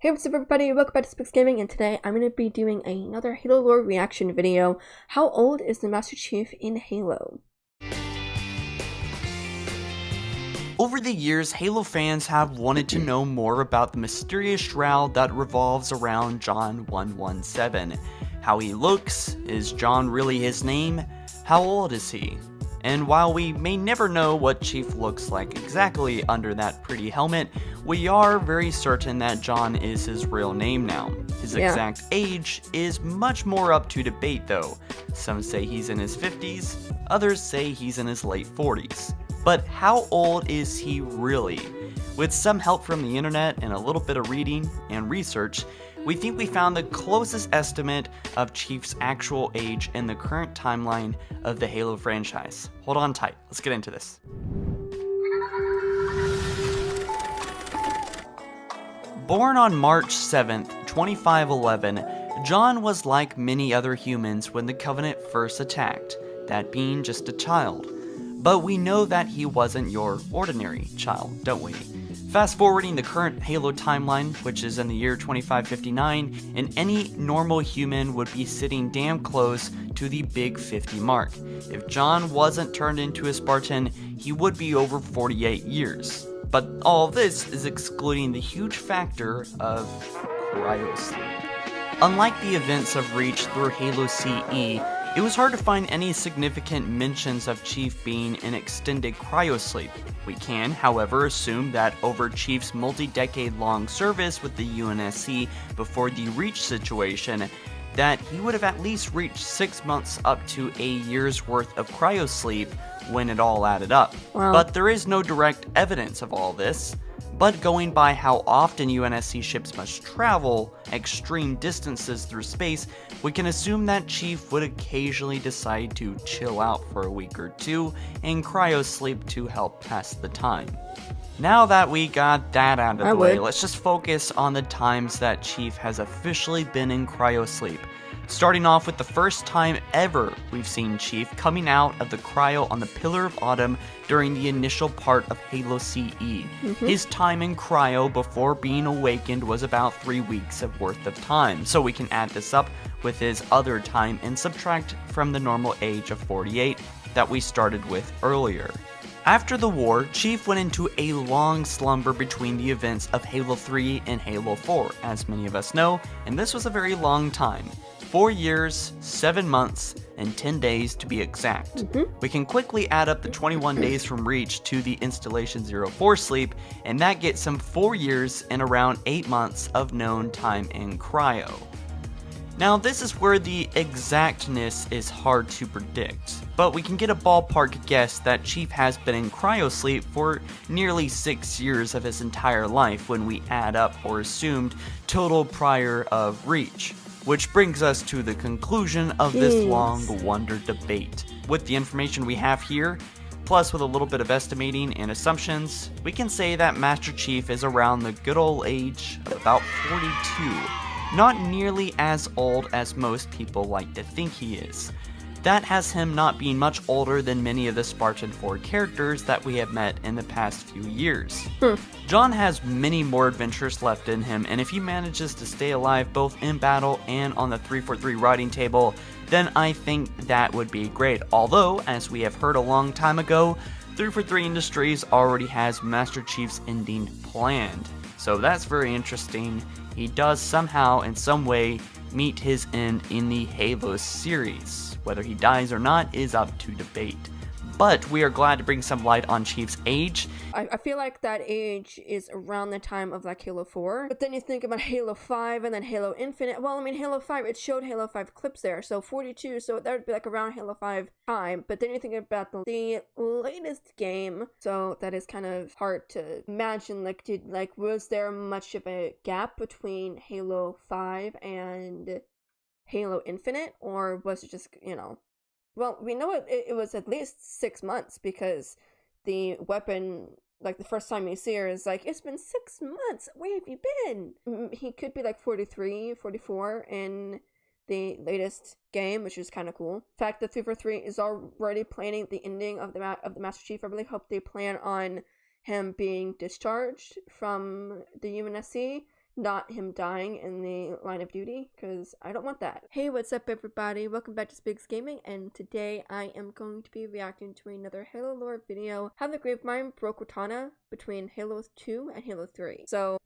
Hey, what's up everybody, welcome back to Spiggs Gaming, and today I'm going to be doing another Halo lore reaction video. How old is the Master Chief in Halo? Over the years, Halo fans have wanted to know more about the mysterious shroud that revolves around John 117. How he looks, is John really his name? How old is he? And while we may never know what Chief looks like exactly under that pretty helmet, we are very certain that John is his real name now. His exact age is much more up to debate though. Some say he's in his 50s, others say he's in his late 40s. But how old is he really? With some help from the internet and a little bit of reading and research, we think we found the closest estimate of Chief's actual age in the current timeline of the Halo franchise. Hold on tight, let's get into this. Born on March 7th, 2511, John was like many other humans when the Covenant first attacked, that being just a child. But we know that he wasn't your ordinary child, don't we? Fast forwarding the current Halo timeline, which is in the year 2559, and any normal human would be sitting damn close to the big 50 mark. If John wasn't turned into a Spartan, he would be over 48 years. But all this is excluding the huge factor of cryosleep. Unlike the events of Reach through Halo CE, it was hard to find any significant mentions of Chief being in extended cryosleep. We can, however, assume that over Chief's multi-decade-long service with the UNSC before the Reach situation, that he would have at least reached 6 months up to a year's worth of cryosleep when it all added up. Wow. But there is no direct evidence of all this. But going by how often UNSC ships must travel extreme distances through space, we can assume that Chief would occasionally decide to chill out for a week or two and cryosleep to help pass the time. Now that we got that out of the way, let's just focus on the times that Chief has officially been in cryosleep. Starting off with the first time ever we've seen Chief coming out of the cryo on the Pillar of Autumn during the initial part of Halo CE. His time in cryo before being awakened was about 3 weeks of worth of time, so we can add this up with his other time and subtract from the normal age of 48 that we started with earlier. After the war, Chief went into a long slumber between the events of Halo 3 and Halo 4, as many of us know, and this was a very long time. 4 years, 7 months, and 10 days to be exact. We can quickly add up the 21 days from Reach to the Installation 04 sleep, and that gets some 4 years and around 8 months of known time in cryo. Now this is where the exactness is hard to predict, but we can get a ballpark guess that Chief has been in cryosleep for nearly 6 years of his entire life when we add up or assumed total prior of Reach. Which brings us to the conclusion of this long wonder debate. With the information we have here, plus with a little bit of estimating and assumptions, we can say that Master Chief is around the good old age of about 42. Not nearly as old as most people like to think he is. That has him not being much older than many of the Spartan 4 characters that we have met in the past few years. John has many more adventures left in him, and if he manages to stay alive both in battle and on the 343 writing table, then I think that would be great. Although, as we have heard a long time ago, 343 Industries already has Master Chief's ending planned. So that's very interesting. He does somehow, in some way, meet his end in the Halo series. Whether he dies or not is up to debate. But we are glad to bring some light on Chief's age. I feel like that age is around the time of like Halo 4. But then you think about Halo 5 and then Halo Infinite. Well, I mean, Halo 5, it showed Halo 5 clips there. So 42, so that would be like around Halo 5 time. But then you think about the latest game. So that is kind of hard to imagine. Was there much of a gap between Halo 5 and Halo Infinite? Or was it just, well, we know it was at least 6 months because the weapon, like the first time you see her is like, it's been 6 months, where have you been? He could be like 43, 44 in the latest game, which is kind of cool. In fact, the 343 is already planning the ending of the Master Chief. I really hope they plan on him being discharged from the UNSC. not him dying in the line of duty, because I don't want that. Hey, what's up everybody? Welcome back to Spiggs Gaming, and today I am going to be reacting to another Halo lore video, how the Gravemind broke Cortana between Halo 2 and Halo 3. So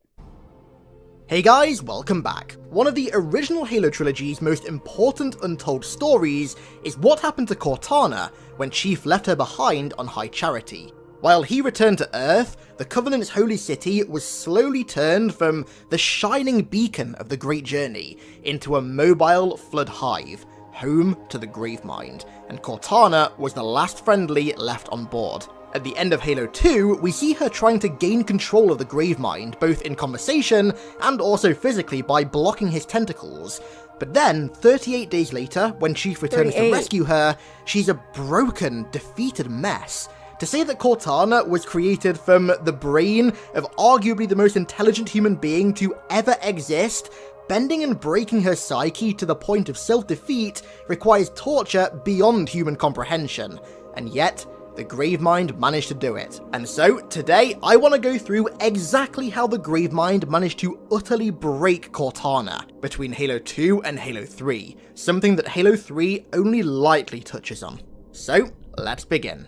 hey guys, welcome back. One of the original Halo trilogy's most important untold stories is what happened to Cortana when Chief left her behind on High Charity. While he returned to Earth, the Covenant's holy city was slowly turned from the shining beacon of the Great Journey into a mobile flood hive, home to the Gravemind, and Cortana was the last friendly left on board. At the end of Halo 2, we see her trying to gain control of the Gravemind, both in conversation and also physically by blocking his tentacles. But then, 38 days later, when Chief returns to rescue her, she's a broken, defeated mess. To say that Cortana was created from the brain of arguably the most intelligent human being to ever exist, bending and breaking her psyche to the point of self-defeat requires torture beyond human comprehension. And yet, the Gravemind managed to do it. And so, today, I want to go through exactly how the Gravemind managed to utterly break Cortana between Halo 2 and Halo 3, something that Halo 3 only lightly touches on. So, let's begin.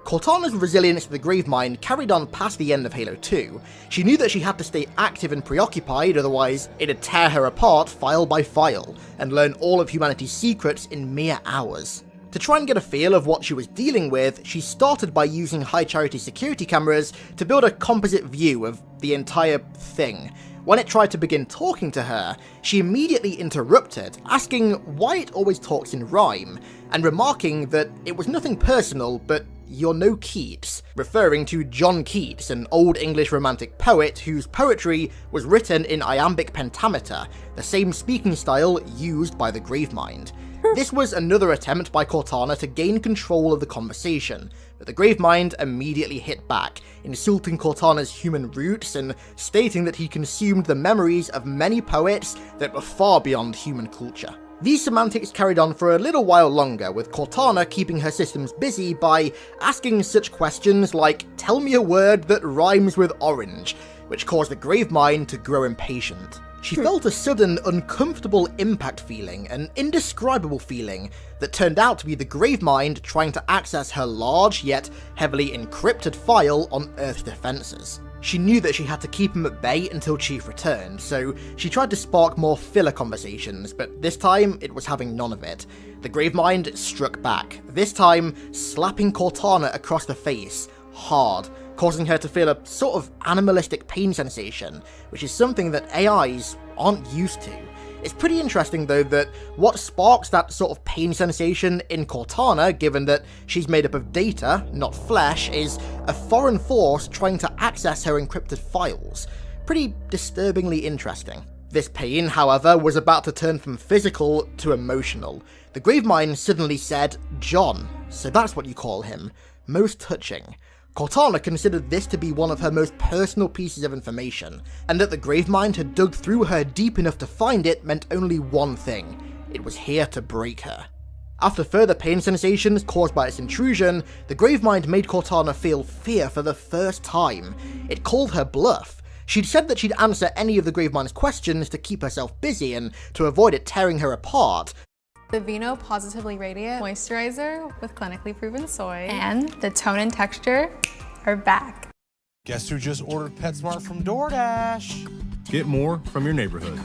Cortana's resilience to the Gravemind carried on past the end of Halo 2. She knew that she had to stay active and preoccupied, otherwise it'd tear her apart file by file, and learn all of humanity's secrets in mere hours. To try and get a feel of what she was dealing with, she started by using High Charity security cameras to build a composite view of the entire thing. When it tried to begin talking to her, she immediately interrupted, asking why it always talks in rhyme, and remarking that it was nothing personal, but "you're no Keats," referring to John Keats, an old English romantic poet whose poetry was written in iambic pentameter, the same speaking style used by the Gravemind. This was another attempt by Cortana to gain control of the conversation, but the Gravemind immediately hit back, insulting Cortana's human roots and stating that he consumed the memories of many poets that were far beyond human culture. These semantics carried on for a little while longer, with Cortana keeping her systems busy by asking such questions like, "Tell me a word that rhymes with orange," which caused the Gravemind to grow impatient. She felt a sudden, uncomfortable impact feeling, an indescribable feeling that turned out to be the Gravemind trying to access her large yet heavily encrypted file on Earth's defenses. She knew that she had to keep him at bay until Chief returned, so she tried to spark more filler conversations, but this time it was having none of it. The Gravemind struck back, this time slapping Cortana across the face, hard, causing her to feel a sort of animalistic pain sensation, which is something that AIs aren't used to. It's pretty interesting though that what sparks that sort of pain sensation in Cortana, given that she's made up of data, not flesh, is a foreign force trying to access her encrypted files. Pretty disturbingly interesting. This pain, however, was about to turn from physical to emotional. The Gravemind suddenly said, "John, so that's what you call him. Most touching." Cortana considered this to be one of her most personal pieces of information, and that the Gravemind had dug through her deep enough to find it meant only one thing: it was here to break her. After further pain sensations caused by its intrusion, the Gravemind made Cortana feel fear for the first time. It called her bluff. She'd said that she'd answer any of the Gravemind's questions to keep herself busy and to avoid it tearing her apart. The Vino Positively Radiant Moisturizer with clinically proven soy and the tone and texture are back. Guess who just ordered PetSmart from DoorDash? Get more from your neighborhood.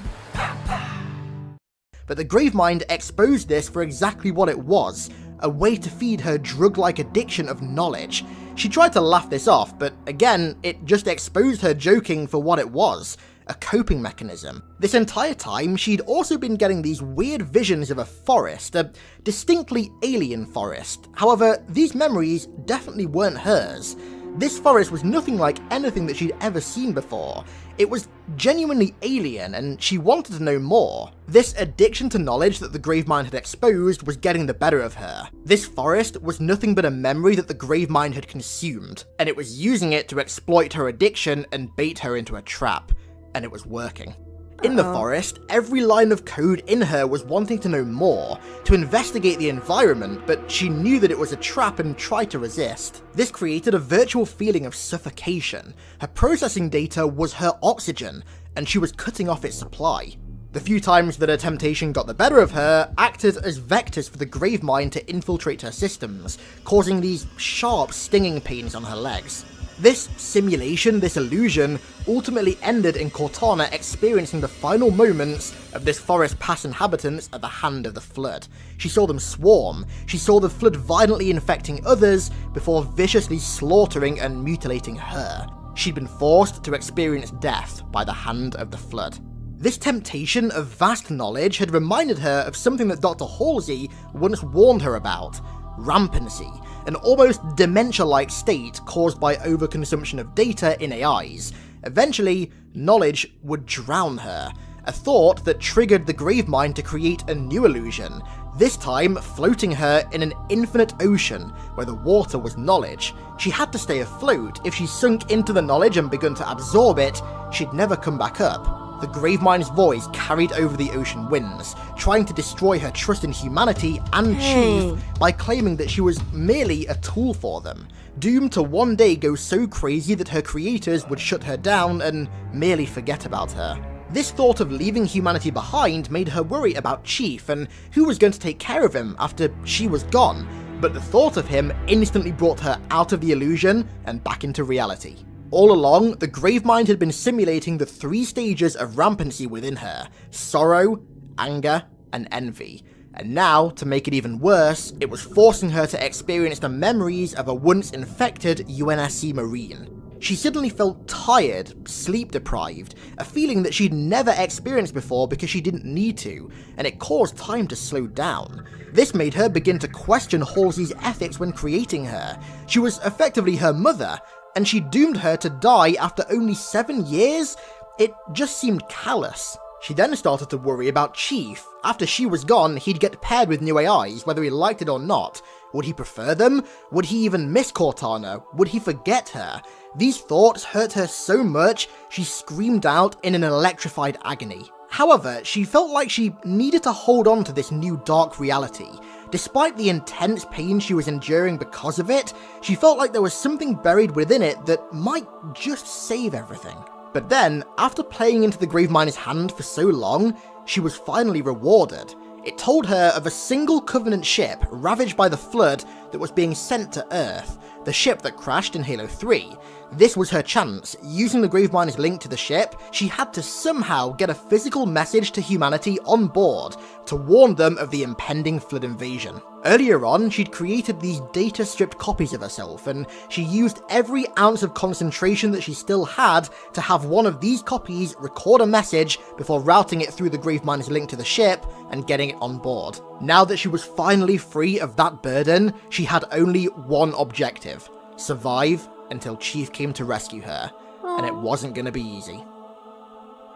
But the Gravemind exposed this for exactly what it was, a way to feed her drug-like addiction of knowledge. She tried to laugh this off, but again, it just exposed her joking for what it was. A coping mechanism. This entire time, she'd also been getting these weird visions of a forest, a distinctly alien forest. However, these memories definitely weren't hers. This forest was nothing like anything that she'd ever seen before. It was genuinely alien, and she wanted to know more. This addiction to knowledge that the Gravemind had exposed was getting the better of her. This forest was nothing but a memory that the Gravemind had consumed, and it was using it to exploit her addiction and bait her into a trap. And it was working. In the forest, every line of code in her was wanting to know more, to investigate the environment, but she knew that it was a trap and tried to resist. This created a virtual feeling of suffocation. Her processing data was her oxygen, and she was cutting off its supply. The few times that her temptation got the better of her acted as vectors for the Gravemind to infiltrate her systems, causing these sharp, stinging pains on her legs. This simulation, this illusion, ultimately ended in Cortana experiencing the final moments of this forest past inhabitants at the hand of the Flood. She saw them swarm, she saw the Flood violently infecting others before viciously slaughtering and mutilating her. She'd been forced to experience death by the hand of the Flood. This temptation of vast knowledge had reminded her of something that Dr. Halsey once warned her about: rampancy, an almost dementia-like state caused by overconsumption of data in AIs. Eventually, knowledge would drown her, a thought that triggered the Gravemind to create a new illusion, this time floating her in an infinite ocean where the water was knowledge. She had to stay afloat. If she sunk into the knowledge and begun to absorb it, she'd never come back up. The Gravemind's voice carried over the ocean winds, trying to destroy her trust in humanity and Chief by claiming that she was merely a tool for them, doomed to one day go so crazy that her creators would shut her down and merely forget about her. This thought of leaving humanity behind made her worry about Chief and who was going to take care of him after she was gone, but the thought of him instantly brought her out of the illusion and back into reality. All along, the Gravemind had been simulating the 3 stages of rampancy within her: sorrow, anger, and envy. And now, to make it even worse, it was forcing her to experience the memories of a once infected UNSC Marine. She suddenly felt tired, sleep-deprived, a feeling that she'd never experienced before because she didn't need to, and it caused time to slow down. This made her begin to question Halsey's ethics when creating her. She was effectively her mother, and she doomed her to die after only 7 years? It just seemed callous. She then started to worry about Chief. After she was gone, he'd get paired with new AIs, whether he liked it or not. Would he prefer them? Would he even miss Cortana? Would he forget her? These thoughts hurt her so much, she screamed out in an electrified agony. However, she felt like she needed to hold on to this new dark reality. Despite the intense pain she was enduring because of it, she felt like there was something buried within it that might just save everything. But then, after playing into the Gravemind's hand for so long, she was finally rewarded. It told her of a single Covenant ship ravaged by the Flood that was being sent to Earth, the ship that crashed in Halo 3. This was her chance. Using the Gravemind's link to the ship, she had to somehow get a physical message to humanity on board to warn them of the impending Flood invasion. Earlier on, she'd created these data-stripped copies of herself, and she used every ounce of concentration that she still had to have one of these copies record a message before routing it through the Gravemind's link to the ship and getting it on board. Now that she was finally free of that burden, she had only one objective: survive until Chief came to rescue her, and it wasn't going to be easy.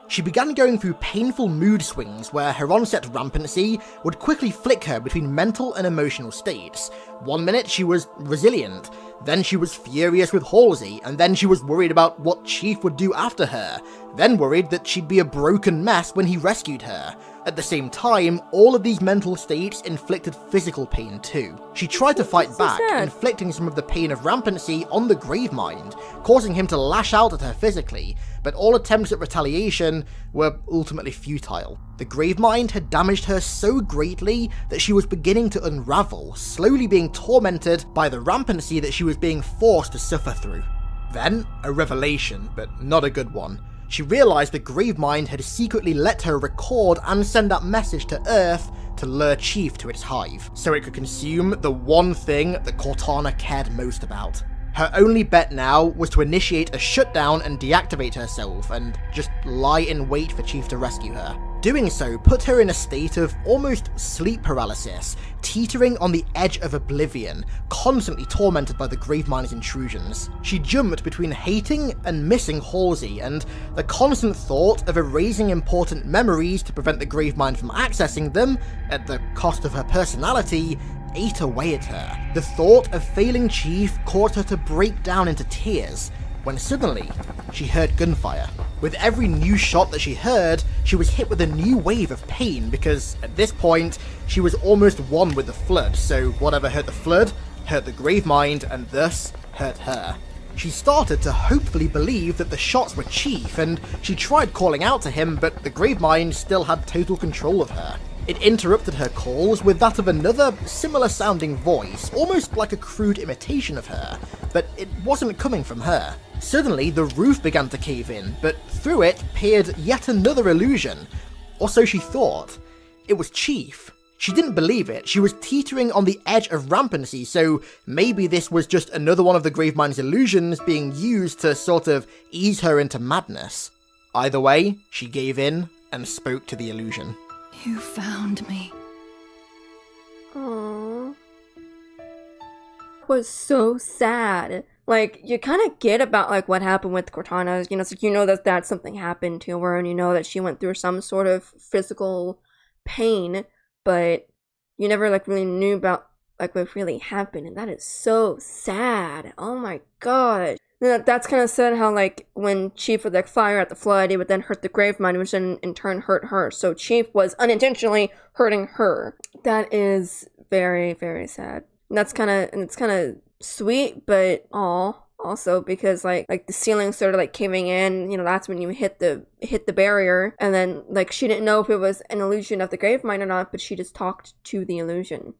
She began going through painful mood swings where her onset rampancy would quickly flick her between mental and emotional states. One minute she was resilient, then she was furious with Halsey, and then she was worried about what Chief would do after her, then worried that she'd be a broken mess when he rescued her. At the same time, all of these mental states inflicted physical pain too. She tried to fight back, inflicting some of the pain of rampancy on the Gravemind, causing him to lash out at her physically, but all attempts at retaliation were ultimately futile. The Gravemind had damaged her so greatly that she was beginning to unravel, slowly being tormented by the rampancy that she was being forced to suffer through. Then, a revelation, but not a good one. She realized the Gravemind had secretly let her record and send that message to Earth to lure Chief to its hive, so it could consume the one thing that Cortana cared most about. Her only bet now was to initiate a shutdown and deactivate herself, and just lie in wait for Chief to rescue her. Doing so put her in a state of almost sleep paralysis, teetering on the edge of oblivion, constantly tormented by the Gravemind's intrusions. She jumped between hating and missing Halsey, and the constant thought of erasing important memories to prevent the Gravemind from accessing them, at the cost of her personality, ate away at her. The thought of failing Chief caused her to break down into tears, when suddenly, she heard gunfire. With every new shot that she heard, she was hit with a new wave of pain because, at this point, she was almost one with the Flood, so whatever hurt the Flood, hurt the Gravemind, and thus, hurt her. She started to hopefully believe that the shots were Chief, and she tried calling out to him, but the Gravemind still had total control of her. It interrupted her calls with that of another, similar-sounding voice, almost like a crude imitation of her, but it wasn't coming from her. Suddenly, the roof began to cave in, but through it peered yet another illusion. Or so she thought. It was Chief. She didn't believe it. She was teetering on the edge of rampancy, so maybe this was just another one of the Gravemind's illusions being used to sort of ease her into madness. Either way, she gave in and spoke to the illusion. You found me. Aww. Was so sad. Like, you kind of get about, like, what happened with Cortana. You know, it's like, you know that something happened to her, and you know that she went through some sort of physical pain, but you never, like, really knew about, like, what really happened, and that is so sad. Oh my god. That's kind of sad how, like, when Chief would, like, fire at the Flood, it would then hurt the Gravemind, which then, in turn, hurt her. So Chief was unintentionally hurting her. That is very, very sad. And it's kind of sweet, but also because like the ceiling started like caving in, you know, that's when you hit the barrier, and then like she didn't know if it was an illusion of the Gravemind or not, but she just talked to the illusion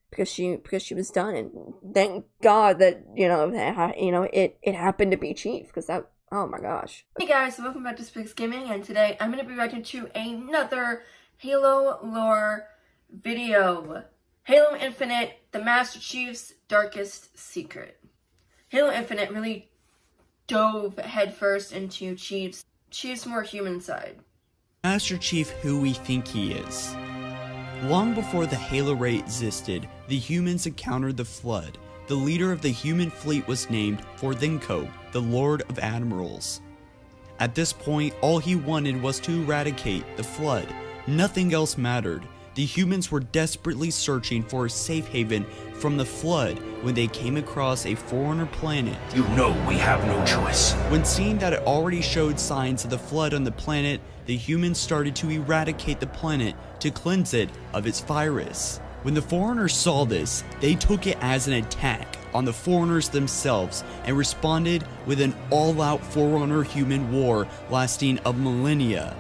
because she was done, and thank God that it happened to be Chief, because that, oh my gosh. Hey guys, so welcome back to Spiggs Gaming, and today I'm going to be reacting to another Halo lore video. Halo Infinite, the Master Chief's darkest secret. Halo Infinite really dove headfirst into Chief's more human side. Master Chief who we think he is. Long before the Halo Ray existed, the humans encountered the Flood. The leader of the human fleet was named Forthenko, the Lord of Admirals. At this point, all he wanted was to eradicate the Flood. Nothing else mattered. The humans were desperately searching for a safe haven from the Flood when they came across a foreigner planet. You know we have no choice. When seeing that it already showed signs of the Flood on the planet, the humans started to eradicate the planet to cleanse it of its virus. When the foreigners saw this, they took it as an attack on the foreigners themselves and responded with an all-out Forerunner-human war lasting a millennia.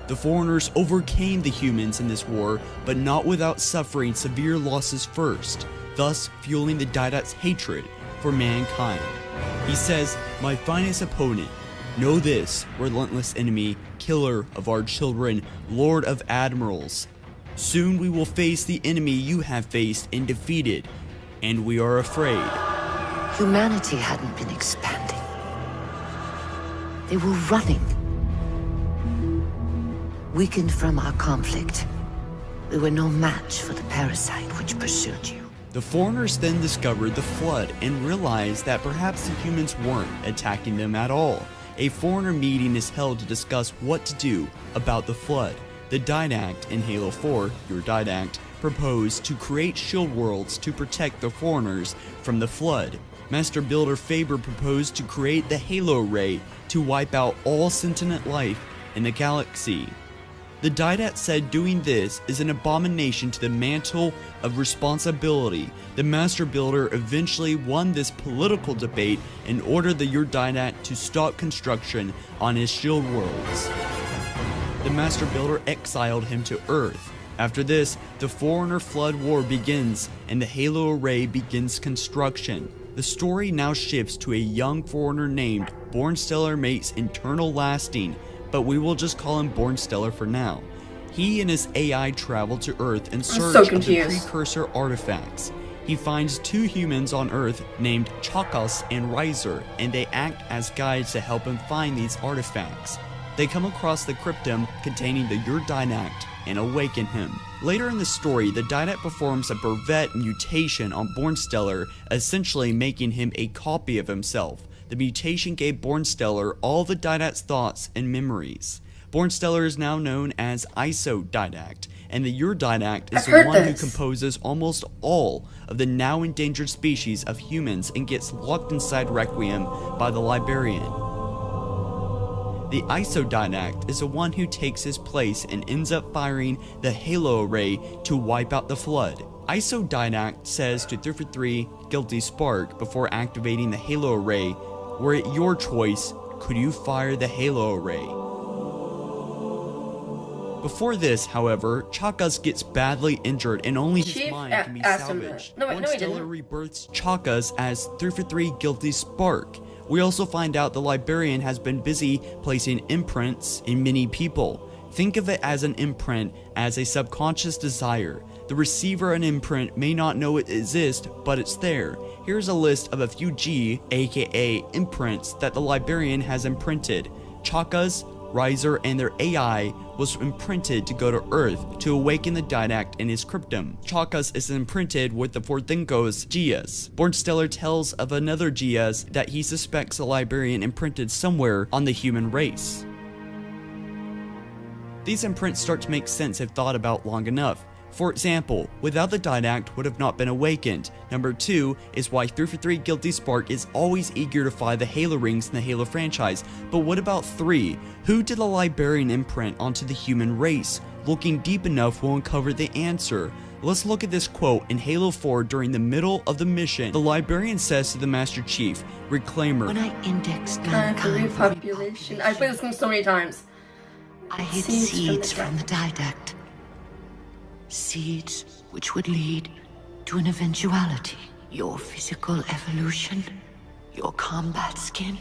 The foreigners overcame the humans in this war, but not without suffering severe losses first, thus fueling the Didat's hatred for mankind. He says, "My finest opponent, know this, relentless enemy, killer of our children, Lord of Admirals. Soon we will face the enemy you have faced and defeated, and we are afraid." Humanity hadn't been expanding. They were running. Weakened from our conflict, we were no match for the parasite which pursued you. The foreigners then discovered the Flood and realized that perhaps the humans weren't attacking them at all. A foreigner meeting is held to discuss what to do about the Flood. The Didact in Halo 4, your Didact, proposed to create shield worlds to protect the foreigners from the Flood. Master Builder Faber proposed to create the Halo Ray to wipe out all sentient life in the galaxy. The Didat said doing this is an abomination to the mantle of responsibility. The Master Builder eventually won this political debate and ordered the Didat to stop construction on his shield worlds. The Master Builder exiled him to Earth. After this, the Foreigner Flood War begins and the Halo Array begins construction. The story now shifts to a young foreigner named Bornstellar Mate's Internal Lasting, but we will just call him Bornstellar for now. He and his AI travel to Earth in search of the precursor artifacts. He finds two humans on Earth named Chakas and Riser, and they act as guides to help him find these artifacts. They come across the cryptum containing the Didact and awaken him. Later in the story, the Didact performs a brevet mutation on Bornstellar, essentially making him a copy of himself. The mutation gave Bornstellar all the Didact's thoughts and memories. Bornstellar is now known as Didact, and the Didact is the one who composes almost all of the now endangered species of humans and gets locked inside Requiem by the Librarian. The Isodidact is the one who takes his place and ends up firing the Halo Array to wipe out the Flood. Isodidact says to 343 Guilty Spark before activating the Halo Array, "Were it your choice, could you fire the Halo Array?" Before this, however, Chakas gets badly injured and only his Chief mind can be asked him salvaged. that. No, he Stellar didn't. rebirths Chakas as 343 Guilty Spark. We also find out the Librarian has been busy placing imprints in many people. Think of it as an imprint as a subconscious desire. The receiver an imprint may not know it exists, but it's there. Here's a list of a few G, aka imprints, that the Librarian has imprinted. Chakas, Riser, and their AI was imprinted to go to Earth to awaken the Didact in his cryptum. Chakas is imprinted with the Forthinko's Gias. Bornstellar tells of another Gias that he suspects the Librarian imprinted somewhere on the human race. These imprints start to make sense if thought about long enough. For example, without the Didact would have not been awakened. Number 2 is why 343 Guilty Spark is always eager to fly the Halo rings in the Halo franchise. But what about 3? Who did the Librarian imprint onto the human race? Looking deep enough will uncover the answer. Let's look at this quote in Halo 4 during the middle of the mission. The Librarian says to the Master Chief, Reclaimer, When I indexed For mankind for repopulation. I've played this game so many times. I hid Seeds seeds from from the Didact. Seeds which would lead to an eventuality. Your physical evolution, your combat skin,